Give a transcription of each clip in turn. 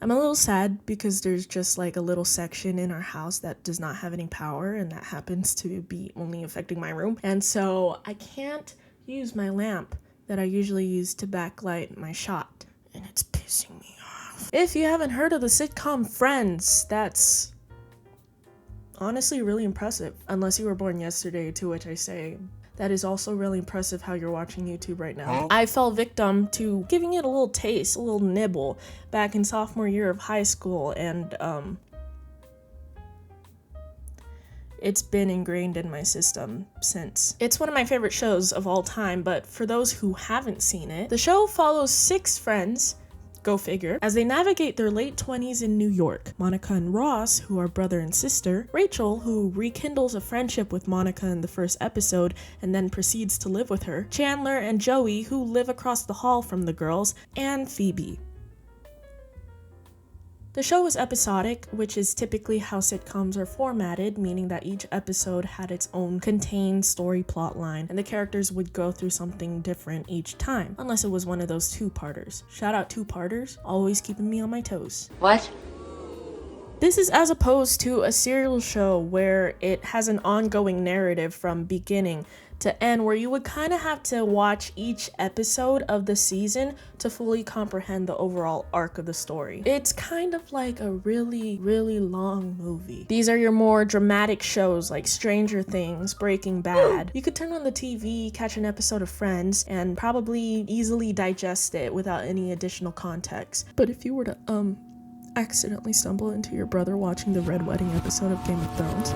I'm a little sad because there's just like a little section in our house that does not have any power, and that happens to be only affecting my room. And so I can't use my lamp that I usually use to backlight my shot, and it's pissing me off. If you haven't heard of the sitcom Friends, that's honestly really impressive, unless you were born yesterday, to which I say that is also really impressive how you're watching YouTube right now. I fell victim to giving it a little taste, a little nibble, back in sophomore year of high school, and it's been ingrained in my system since. It's one of my favorite shows of all time, but for those who haven't seen it, the show follows 6 friends, go figure, as they navigate their late 20s in New York. Monica and Ross, who are brother and sister, Rachel, who rekindles a friendship with Monica in the first episode and then proceeds to live with her, Chandler and Joey, who live across the hall from the girls, and Phoebe. The show was episodic, which is typically how sitcoms are formatted, meaning that each episode had its own contained story plotline, and the characters would go through something different each time, unless it was one of those two-parters. Shout out two-parters, always keeping me on my toes. What? This is as opposed to a serial show where it has an ongoing narrative from beginning to end, where you would kind of have to watch each episode of the season to fully comprehend the overall arc of the story. It's kind of like a really, really long movie. These are your more dramatic shows like Stranger Things, Breaking Bad. You could turn on the TV, catch an episode of Friends, and probably easily digest it without any additional context. But if you were to, accidentally stumble into your brother watching the Red Wedding episode of Game of Thrones,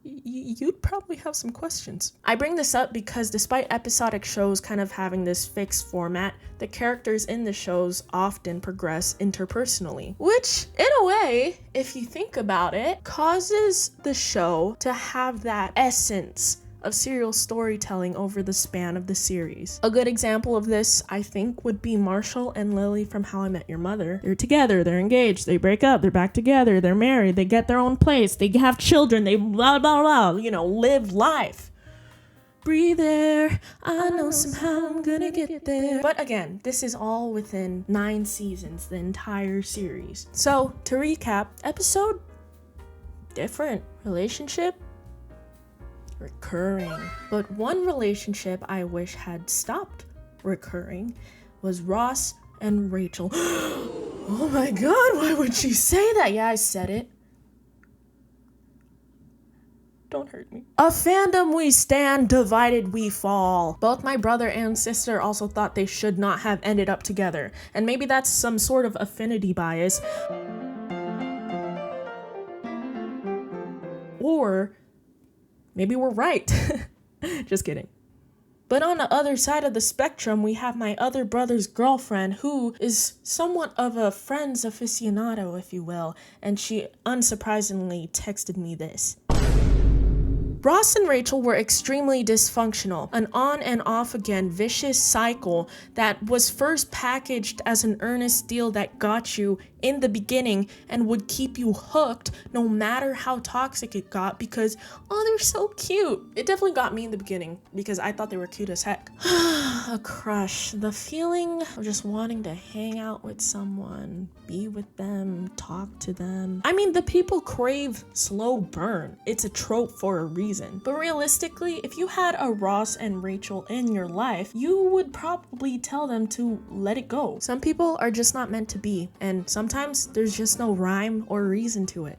you'd probably have some questions. I bring this up because despite episodic shows kind of having this fixed format, the characters in the shows often progress interpersonally, which in a way, if you think about it, causes the show to have that essence of serial storytelling over the span of the series. A good example of this, I think, would be Marshall and Lily from How I Met Your Mother. They're together, they're engaged, they break up, they're back together, they're married, they get their own place, they have children, they blah blah blah, live life. Breathe air, I know somehow I'm gonna get there. But again, this is all within 9 seasons, the entire series. So, to recap, episode, different. Relationship, recurring. But one relationship I wish had stopped recurring was Ross and Rachel. Oh my god, why would she say that? Yeah, I said it. Don't hurt me. A fandom we stand, divided we fall. Both my brother and sister also thought they should not have ended up together. And maybe that's some sort of affinity bias. Or maybe we're right. Just kidding. But on the other side of the spectrum, we have my other brother's girlfriend, who is somewhat of a Friends aficionado, if you will, and she unsurprisingly texted me this. Ross and Rachel were extremely dysfunctional, an on and off again vicious cycle that was first packaged as an earnest deal that got you in the beginning and would keep you hooked no matter how toxic it got because, oh, they're so cute. It definitely got me in the beginning because I thought they were cute as heck. A crush, the feeling of just wanting to hang out with someone, be with them, talk to them. I mean, the people crave slow burn. It's a trope for a reason. But realistically, if you had a Ross and Rachel in your life, you would probably tell them to let it go. Some people are just not meant to be, and sometimes there's just no rhyme or reason to it.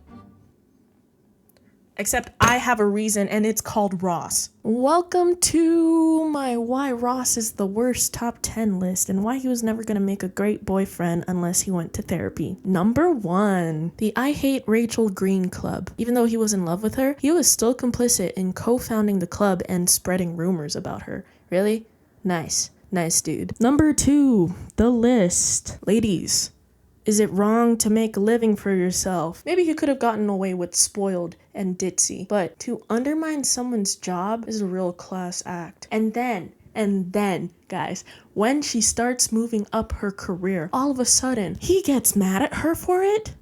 Except I have a reason, and it's called Ross. Welcome to my why Ross is the worst top 10 list and why he was never gonna make a great boyfriend unless he went to therapy. Number 1, the I Hate Rachel Green Club. Even though he was in love with her, he was still complicit in co-founding the club and spreading rumors about her. Really? Nice. Nice dude. Number 2, The List. Ladies, is it wrong to make a living for yourself? Maybe you could have gotten away with spoiled and ditzy, but to undermine someone's job is a real class act. And then, guys, when she starts moving up her career, all of a sudden, he gets mad at her for it?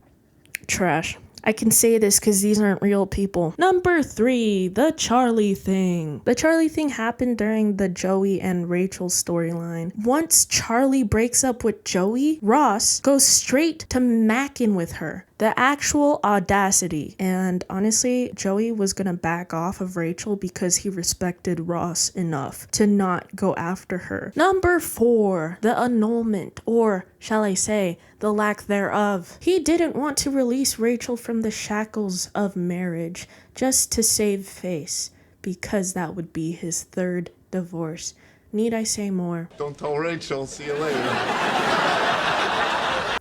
Trash. I can say this because these aren't real people. Number 3, the Charlie thing. The Charlie thing happened during the Joey and Rachel storyline. Once Charlie breaks up with Joey, Ross goes straight to macking with her. The actual audacity. And honestly, Joey was gonna back off of Rachel because he respected Ross enough to not go after her. Number 4, the annulment, or shall I say, the lack thereof. He didn't want to release Rachel from the shackles of marriage just to save face, because that would be his 3rd divorce. Need I say more? Don't tell Rachel. See you later.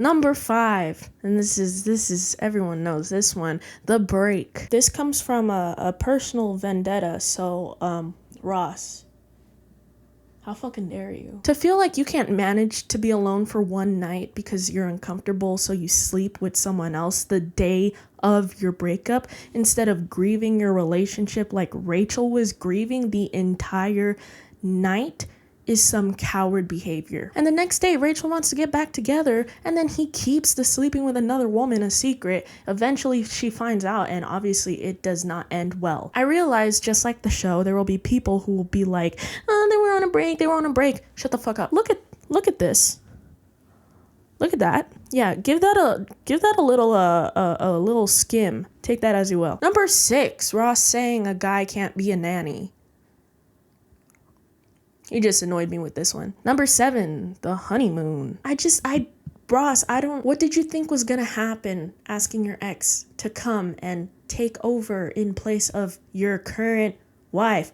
Number 5, and this is everyone knows this one, the break. This comes from a personal vendetta, so Ross, how fucking dare you? To feel like you can't manage to be alone for one night because you're uncomfortable, so you sleep with someone else the day of your breakup instead of grieving your relationship like Rachel was grieving the entire night is some coward behavior. And the next day, Rachel wants to get back together, and then he keeps the sleeping with another woman a secret. Eventually, she finds out, and obviously, it does not end well. I realize, just like the show, there will be people who will be like, "Oh, they were on a break. Shut the fuck up." Look at this. Look at that. Yeah, give that a little skim. Take that as you will. Number 6, Ross saying a guy can't be a nanny. You just annoyed me with this one. Number 7, the honeymoon. Ross, what did you think was gonna happen asking your ex to come and take over in place of your current wife,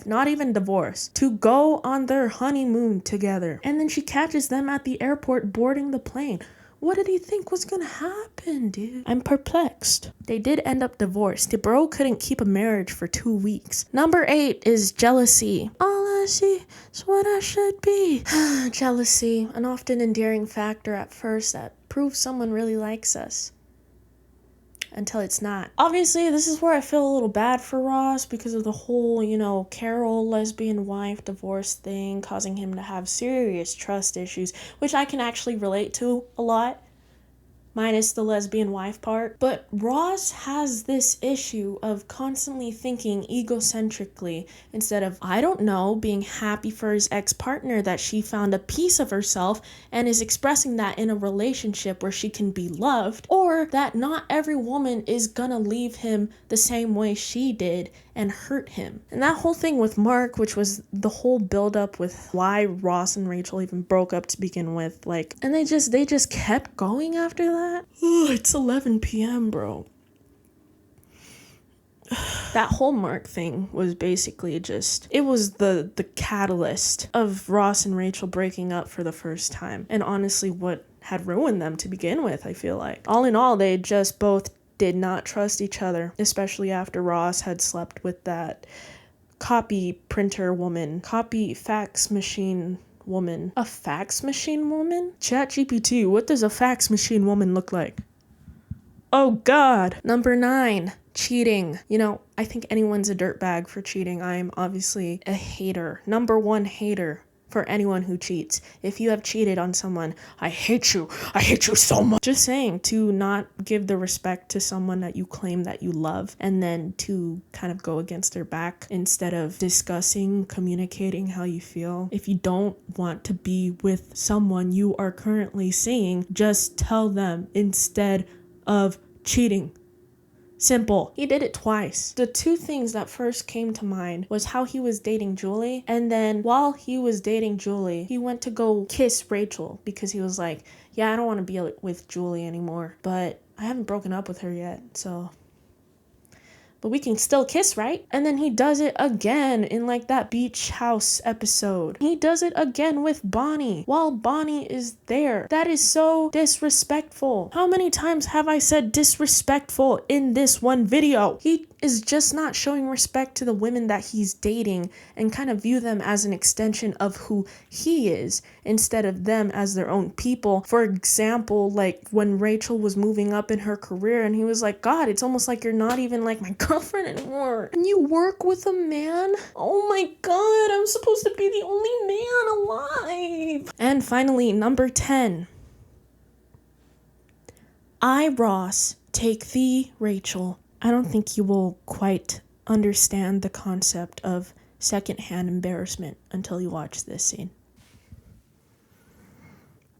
not even divorced, to go on their honeymoon together? And then she catches them at the airport boarding the plane. What did he think was gonna happen, dude? I'm perplexed. They did end up divorced. The bro couldn't keep a marriage for 2 weeks. Number 8 is jealousy. All I see is what I should be. Jealousy, an often endearing factor at first that proves someone really likes us, until it's not. Obviously, this is where I feel a little bad for Ross because of the whole, Carol lesbian wife divorce thing, causing him to have serious trust issues, which I can actually relate to a lot, minus the lesbian wife part. But Ross has this issue of constantly thinking egocentrically instead of, I don't know, being happy for his ex-partner that she found a piece of herself and is expressing that in a relationship where she can be loved, or that not every woman is gonna leave him the same way she did and hurt him. And that whole thing with Mark, which was the whole build-up with why Ross and Rachel even broke up to begin with, and they just kept going after that. It's 11 p.m., bro. That whole Mark thing was basically it was the catalyst of Ross and Rachel breaking up for the first time. And honestly, what had ruined them to begin with, I feel like. All in all, they just both did not trust each other, especially after Ross had slept with that copy printer woman, copy fax machine woman. A fax machine woman? ChatGPT, what does a fax machine woman look like? Oh God. Number 9, cheating. I think anyone's a dirtbag for cheating. I am obviously a hater. Number 1 hater for anyone who cheats. If you have cheated on someone, I hate you. I hate you so much. Just saying, to not give the respect to someone that you claim that you love, and then to kind of go against their back instead of discussing, communicating how you feel. If you don't want to be with someone you are currently seeing, just tell them instead of cheating. Simple. He did it twice. The 2 things that first came to mind was how he was dating Julie, and then while he was dating Julie, he went to go kiss Rachel because he was like, yeah, I don't want to be with Julie anymore, but I haven't broken up with her yet, so... But we can still kiss, right? And then he does it again in that beach house episode. He does it again with Bonnie while Bonnie is there. That is so disrespectful. How many times have I said disrespectful in this one video? He is just not showing respect to the women that he's dating and kind of view them as an extension of who he is instead of them as their own people. For example, when Rachel was moving up in her career and he was like, God, it's almost like you're not even my girlfriend anymore. And you work with a man? Oh my God, I'm supposed to be the only man alive. And finally, number 10. Ross, Take thee, Rachel. I don't think you will quite understand the concept of secondhand embarrassment until you watch this scene.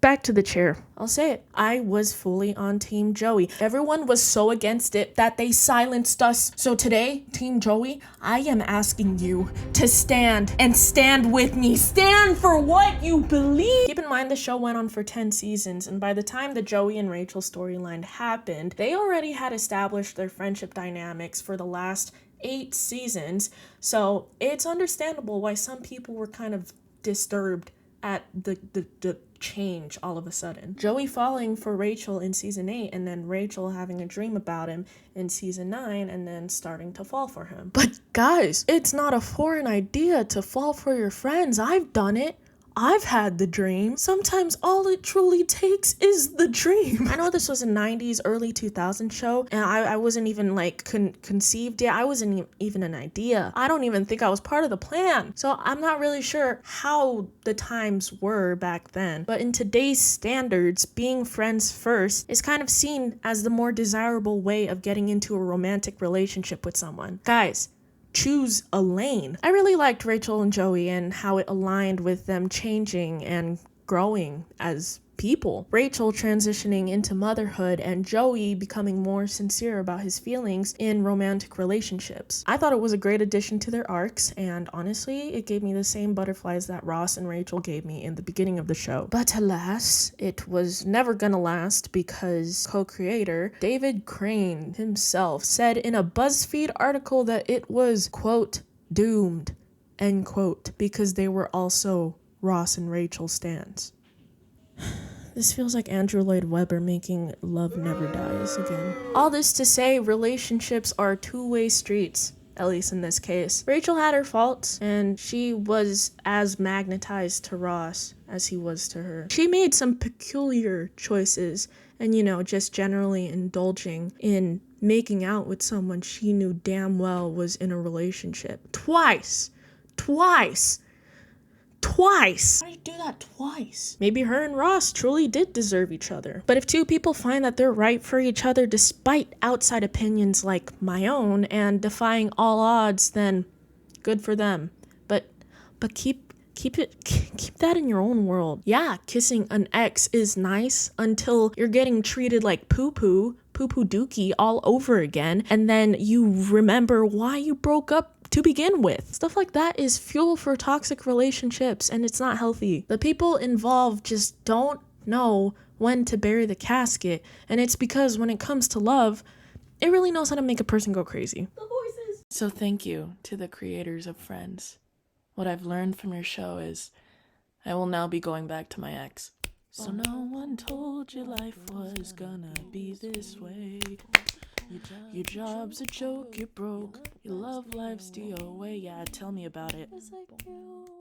Back to the chair. I'll say it. I was fully on Team Joey. Everyone was so against it that they silenced us. So today, Team Joey, I am asking you to stand and stand with me. Stand for what you believe. Keep in mind the show went on for 10 seasons, and by the time the Joey and Rachel storyline happened, they already had established their friendship dynamics for the last 8 seasons. So it's understandable why some people were kind of disturbed at the change all of a sudden. Joey falling for Rachel in season 8, and then Rachel having a dream about him in season 9, and then starting to fall for him. But guys, it's not a foreign idea to fall for your friends. I've done it. I've had the dream. Sometimes all it truly takes is the dream. I know this was a 90s, early 2000s show, and I wasn't even like conceived yet. I wasn't even an idea. I don't even think I was part of the plan. So I'm not really sure how the times were back then. But in today's standards, being friends first is kind of seen as the more desirable way of getting into a romantic relationship with someone. Guys, choose a lane. I really liked Rachel and Joey and how it aligned with them changing and growing as people. Rachel transitioning into motherhood and Joey becoming more sincere about his feelings in romantic relationships. I thought it was a great addition to their arcs, and honestly, it gave me the same butterflies that Ross and Rachel gave me in the beginning of the show. But alas, it was never gonna last because co-creator David Crane himself said in a BuzzFeed article that it was, quote, doomed, end quote, because they were also Ross and Rachel stans. This feels like Andrew Lloyd Webber making Love Never Dies again. All this to say, relationships are two-way streets, at least in this case. Rachel had her faults, and she was as magnetized to Ross as he was to her. She made some peculiar choices, and just generally indulging in making out with someone she knew damn well was in a relationship. Twice! Why do you do that twice? Maybe her and Ross truly did deserve each other. But if two people find that they're right for each other despite outside opinions like my own and defying all odds, then good for them. But keep that in your own world. Yeah, kissing an ex is nice until you're getting treated like poo-poo dookie all over again, and then you remember why you broke up to begin with. Stuff like that is fuel for toxic relationships, and it's not healthy. The people involved just don't know when to bury the casket, and it's because when it comes to love, it really knows how to make a person go crazy. The voices. So thank you to the creators of Friends. What I've learned from your show is I will now be going back to my ex. So no one told you life was gonna be this way. Your job's a joke, you're broke. Your love life's DOA, yeah, tell me about it.